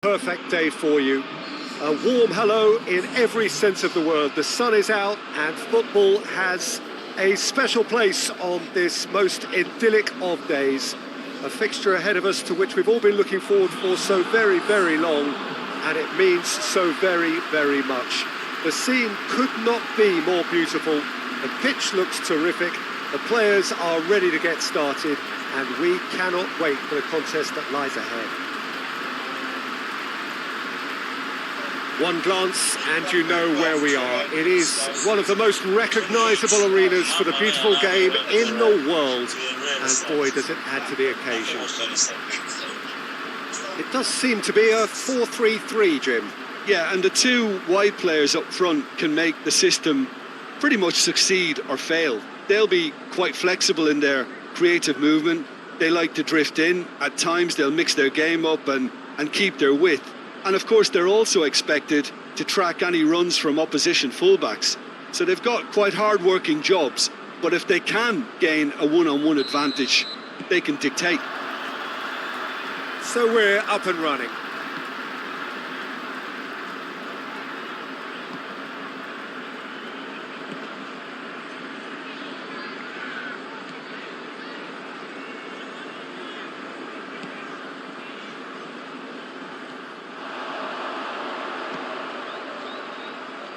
Perfect day for you. A warm hello in every sense of the word. The sun is out and football has a special place on this most idyllic of days. A fixture ahead of us to which we've all been looking forward for so very, very long, and it means so very, very much. The scene could not be more beautiful. The pitch looks terrific. The players are ready to get started, and we cannot wait for the contest that lies ahead. One glance and you know where we are. It is one of the most recognisable arenas for the beautiful game in the world. And boy, does it add to the occasion. It does seem to be a 4-3-3, Jim. Yeah, and the two wide players up front can make the system pretty much succeed or fail. They'll be quite flexible in their creative movement. They like to drift in. At times they'll mix their game up and keep their width. And of course they're also expected to track any runs from opposition fullbacks. So they've got quite hard-working jobs, but if they can gain a one-on-one advantage, they can dictate. So we're up and running.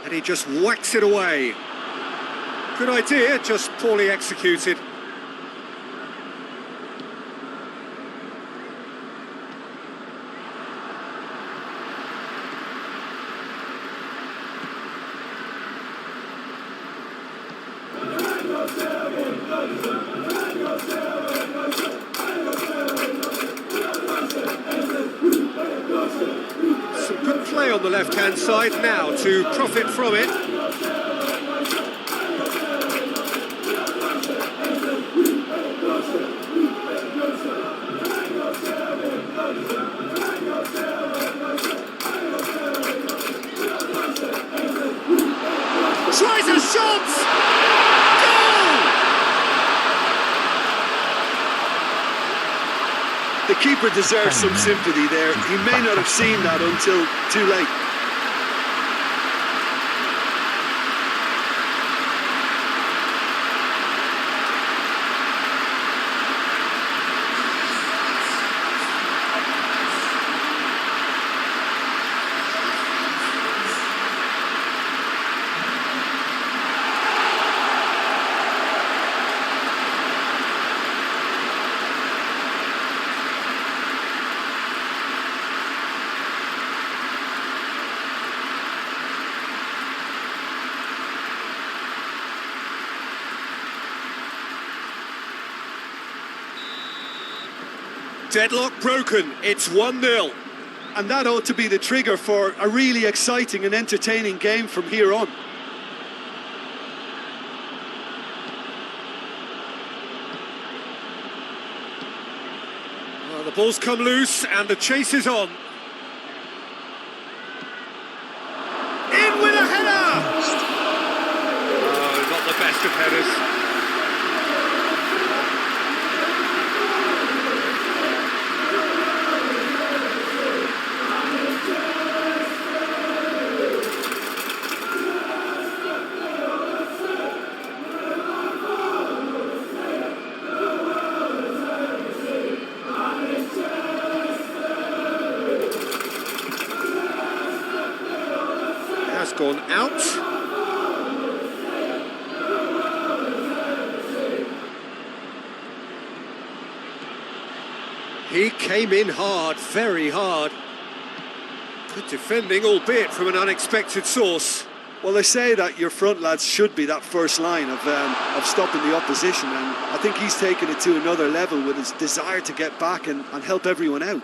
And he just whacks it away. Good idea, just poorly executed. Some good play on the left-hand side now to profit from it. Tries a shot! The keeper deserves some sympathy there. He may not have seen that until too late. Deadlock broken, it's 1-0. And that ought to be the trigger for a really exciting and entertaining game from here on. Well, the ball's come loose and the chase is on. In with a header! Oh, not the best of headers. Gone out. He came in hard, very hard. Good defending, albeit from an unexpected source. Well, they say that your front lads should be that first line of stopping the opposition, and I think he's taken it to another level with his desire to get back and help everyone out.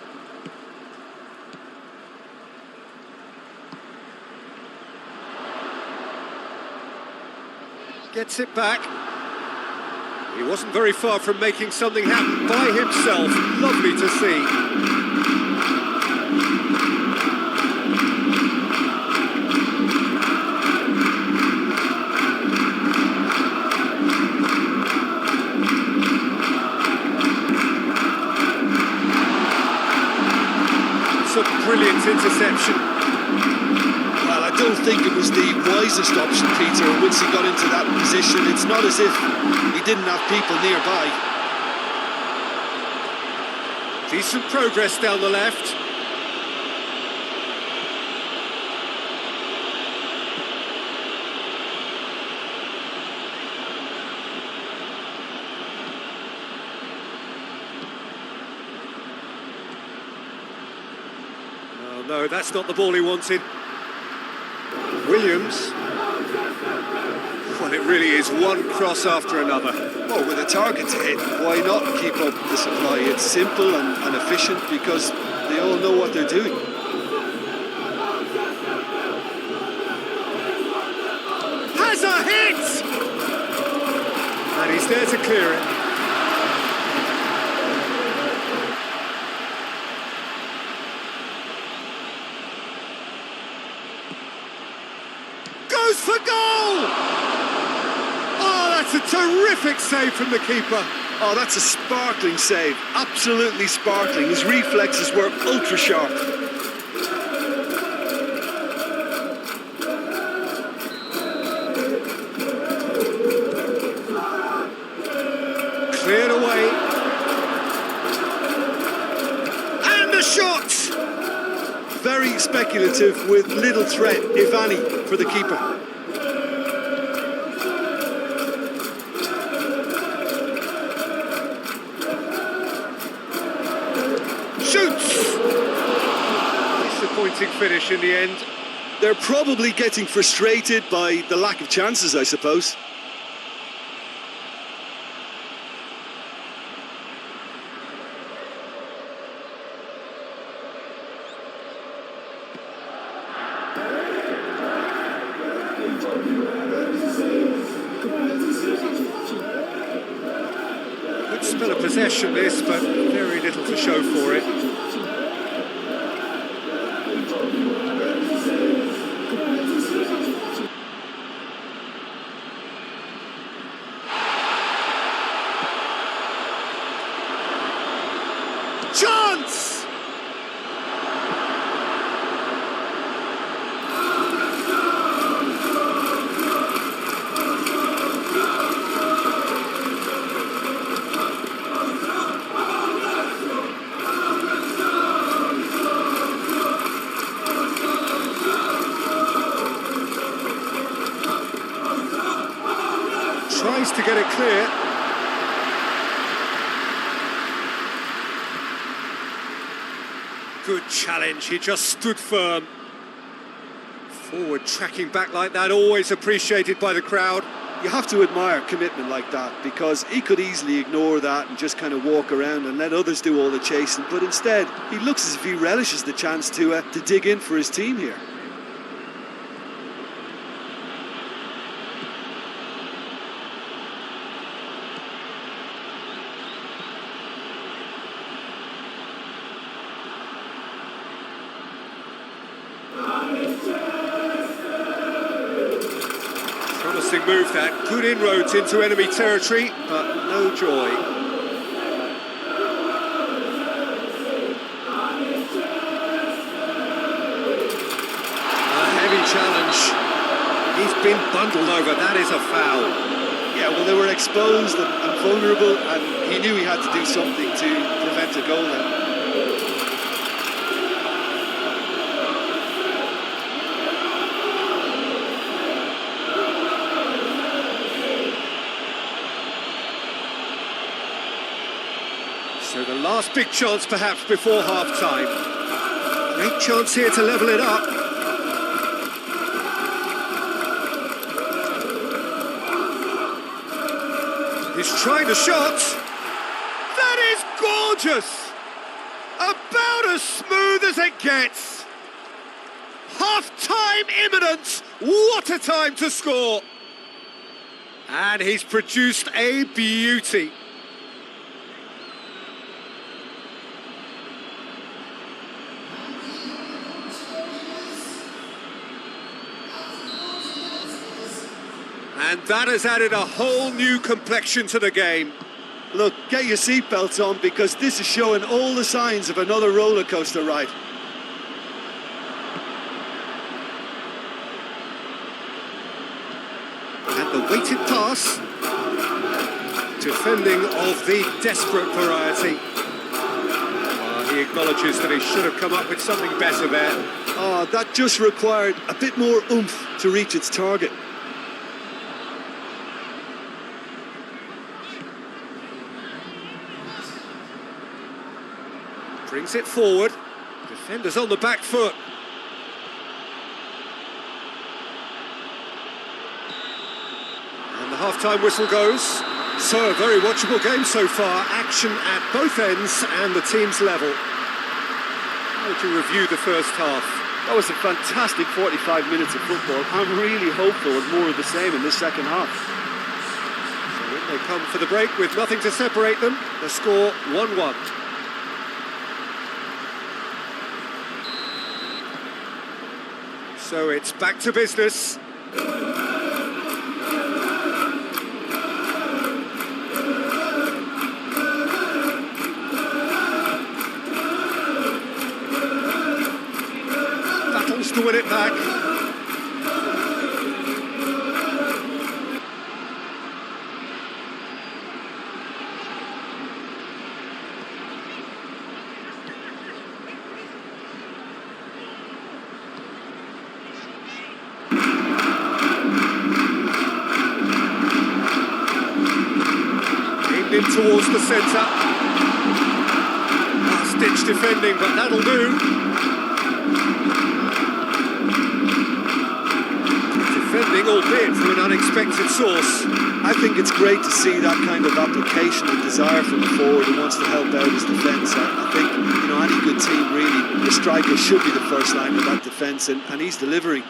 Gets it back. He wasn't very far from making something happen by himself. Lovely to see. It's a brilliant interception. Well, I don't think it was the wisest option, Peter. Once he got into that position, it's not as if he didn't have people nearby. Decent progress down the left. Oh no, that's not the ball he wanted. Williams. Well, it really is one cross after another. Well, with a target to hit, why not keep up the supply? It's simple and efficient because they all know what they're doing. Has a hit! And he's there to clear it. Goes for goal! Oh, that's a terrific save from the keeper. Oh, that's a sparkling save. Absolutely sparkling. His reflexes were ultra sharp. Cleared away. And the shot! Very speculative with little threat, if any, for the keeper. Shoots! Disappointing finish in the end. They're probably getting frustrated by the lack of chances, I suppose. Good spell of possession this, but very little to show for it. Chance! Tries to get it clear. Good challenge, he just stood firm. Forward tracking back like that, always appreciated by the crowd. You have to admire commitment like that because he could easily ignore that and just kind of walk around and let others do all the chasing, but instead he looks as if he relishes the chance to dig in for his team here. Promising move that, good inroads into enemy territory, but no joy. A heavy challenge. He's been bundled over, that is a foul. Yeah, well, they were exposed and vulnerable, and he knew he had to do something to prevent a goal then. So the last big chance perhaps before half-time. Great chance here to level it up. He's trying the shot. That is gorgeous! About as smooth as it gets. Half-time imminent. What a time to score. And he's produced a beauty. And that has added a whole new complexion to the game. Look, get your seatbelts on because this is showing all the signs of another roller coaster ride. And the weighted pass. Defending of the desperate variety. He acknowledges that he should have come up with something better there. Oh, that just required a bit more oomph to reach its target. Brings it forward. Defenders on the back foot. And the half-time whistle goes. So, a very watchable game so far. Action at both ends and the team's level. How would you review the first half? That was a fantastic 45 minutes of football. I'm really hopeful of more of the same in this second half. So in they come for the break with nothing to separate them. The score 1-1. So it's back to business. Battles to win it back. In towards the centre. Last-ditch defending, but that'll do. Defending, albeit from an unexpected source. I think it's great to see that kind of application and desire from a forward who wants to help out his defence. I think, any good team really, the striker should be the first line of that defence, and he's delivering.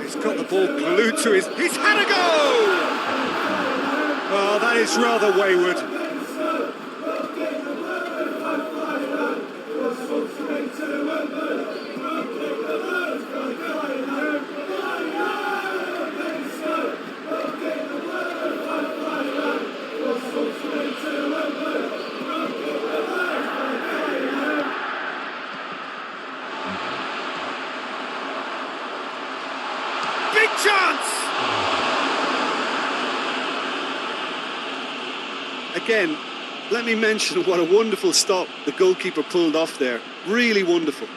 He's got the ball glued to he's had a go! Oh, that is rather wayward. Big chance! Again, let me mention what a wonderful stop the goalkeeper pulled off there. Really wonderful.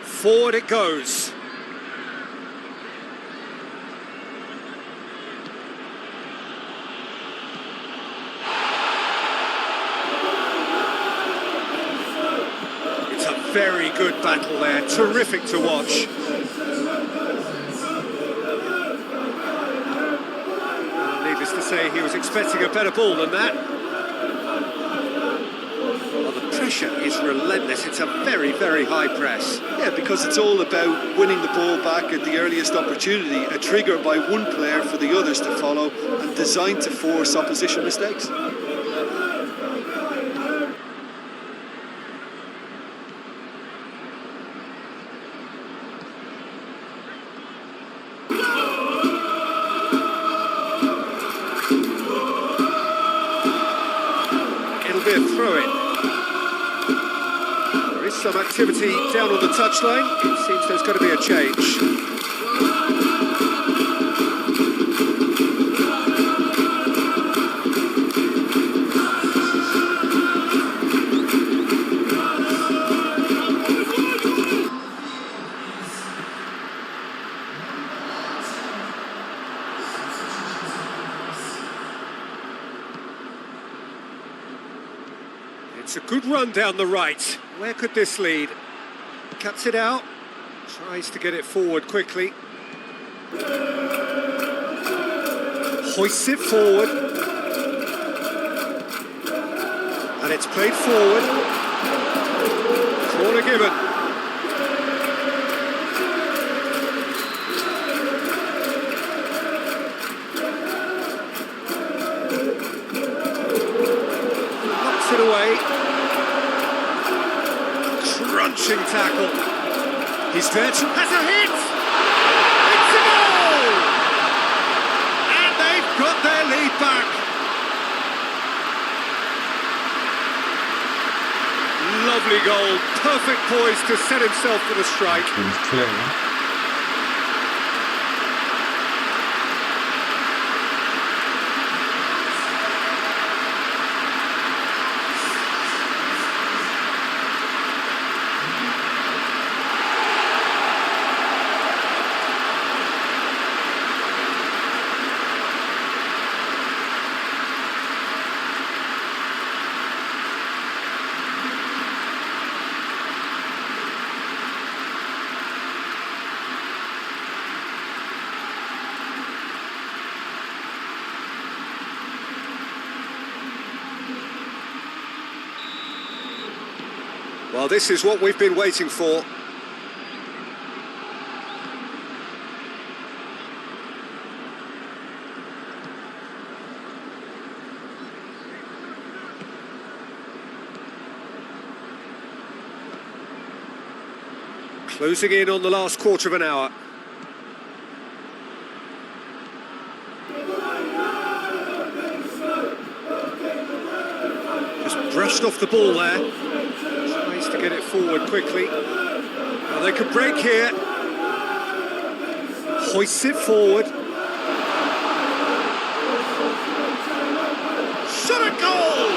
Forward it goes. It's a very good battle there. Terrific to watch. Needless to say, he was expecting a better ball than that. Well, the pressure is relentless. It's a very, very high press. Yeah, because it's all about winning the ball back at the earliest opportunity, a trigger by one player for the others to follow, and designed to force opposition mistakes. It'll be a throw-in. There is some activity down on the touchline. It seems there's going to be a change. It's a good run down the right. Where could this lead? Cuts it out. Tries to get it forward quickly. Hoists it forward. And it's played forward. Corner given. crushing tackle. He's there to... has a hit! It's a goal! And they've got their lead back. Lovely goal, perfect poise to set himself for the strike. Well, this is what we've been waiting for. Closing in on the last quarter of an hour. Just brushed off the ball there. To get it forward quickly. Now they could break here. Hoists it forward. Shot a goal!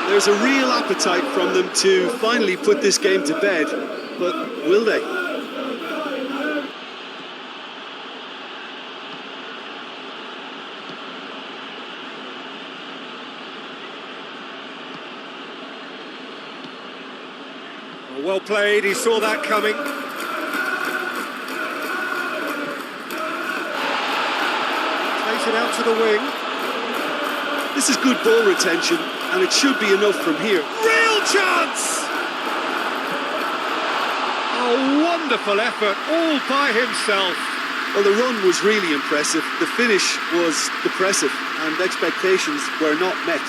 There's a real appetite from them to finally put this game to bed, but will they? Well played, he saw that coming. Plays it out to the wing. This is good ball retention, and it should be enough from here. Real chance! A wonderful effort, all by himself. Well, the run was really impressive. The finish was depressive, and expectations were not met.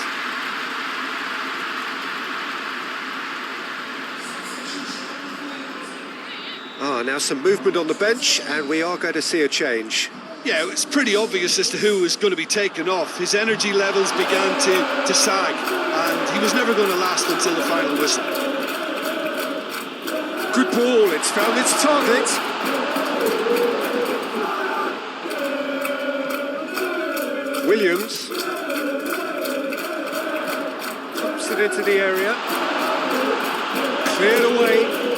Now some movement on the bench, and we are going to see a change. Yeah, it was pretty obvious as to who was going to be taken off. His energy levels began to sag, and he was never going to last until the final whistle. Good ball, it's found its target. Williams pops it into the area. Cleared away.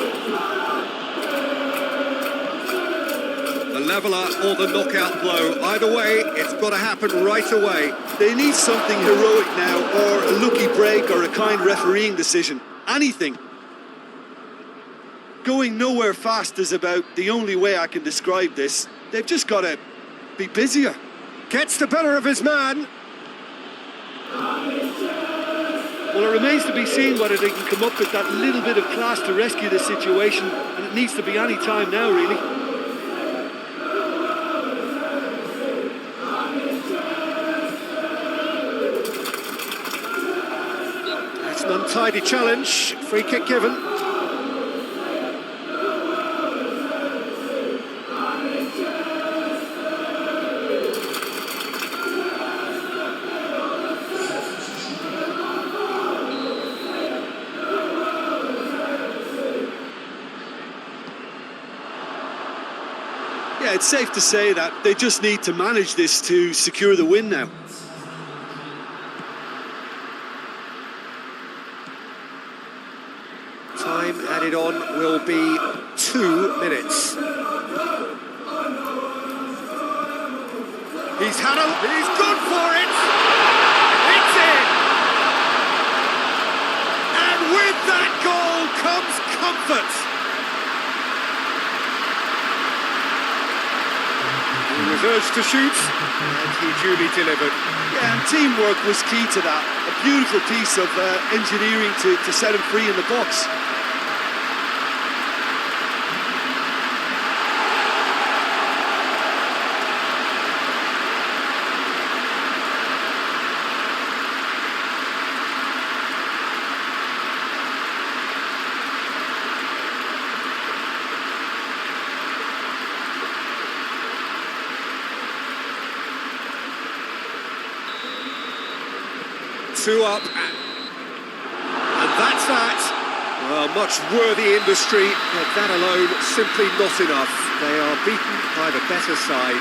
Leveller or the knockout blow. Either way, it's got to happen right away. They need something heroic now, or a lucky break, or a kind refereeing decision. Anything. Going nowhere fast is about the only way I can describe this. They've just got to be busier. Gets the better of his man. Well, it remains to be seen whether they can come up with that little bit of class to rescue the situation, and it needs to be any time now, really. An untidy challenge, free kick given. Yeah, it's safe to say that they just need to manage this to secure the win now. Time added on will be 2 minutes. He's gone for it! It's in! And with that goal comes comfort! He was urged to shoot, and he duly delivered. Yeah, and teamwork was key to that. A beautiful piece of engineering to set him free in the box. 2 up. And that's that. Well, much worthy industry, but that alone simply not enough. They are beaten by the better side.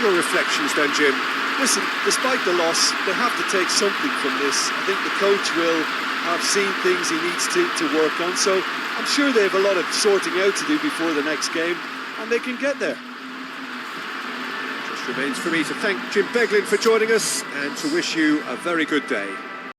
Your reflections then, Jim? Listen, despite the loss, they have to take something from this. I think the coach will have seen things he needs to work on, so I'm sure they have a lot of sorting out to do before the next game, and they can get there. Just remains for me to thank Jim Beglin for joining us and to wish you a very good day.